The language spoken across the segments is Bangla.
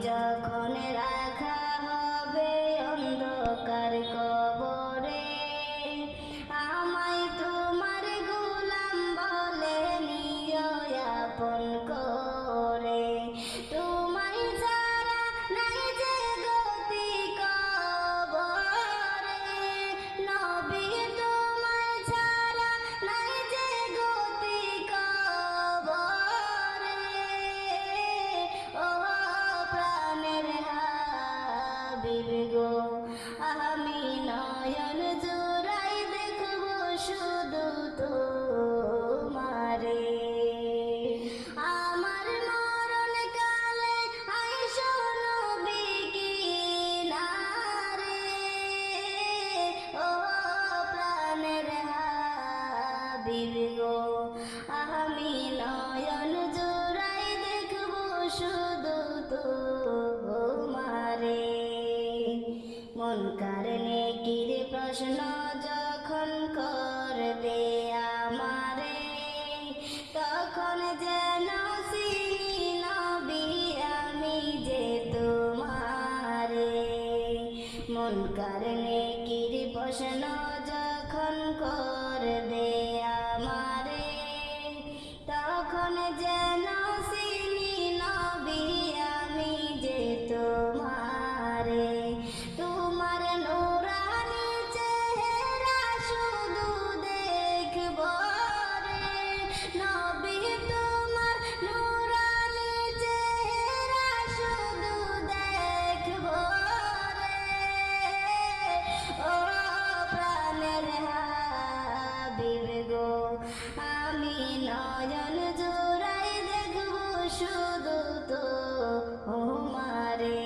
যখন রাখা হবে অন্ধকার কবরে, আমায় তোমার গোলাম বলে নিও আপন করে। তোমায় ছাড়া নাই যে গতি কবরে, নবী তোমায় ছাড়া নাই যে গতি কবরে। ও প্রাণের হাবিব গো, আমি নয়ন জোড়াই দেখব শুধু তোমারে। আমার মরণ কালে আইসো নবী কিনারে, ও প্রাণের হাবিব গো, আমি নয়ন জোড়াই দেখব শুধু তোমারে। মুনকার নেকির প্রশ্ন যখন করবে আমারে, তখন যেন চিনি নবী আমি যে তোমারে। মুনকার নেকির প্রশ্ন যখন করবে আমারে, তখন যেন চিনি নবী আমি যে তোমারে। তোমার নূরানি চেহারা শুধু দেখব রে নবী, তোমার নূরানি চেহারা শুধু দেখব রে। ও প্রাণের হাবিব গো, আমি নয়ন জোড়াই দেখব শুধু তোমারে।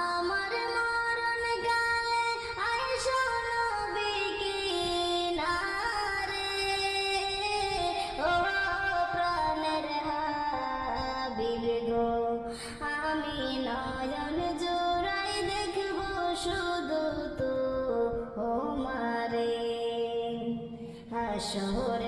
আমার মরণ কালে আইসো নবী কিনারে, ও প্রাণের হাবিব গো, আমি নয়ন জোড়াই দেখব শুধু তোমারে। হাসর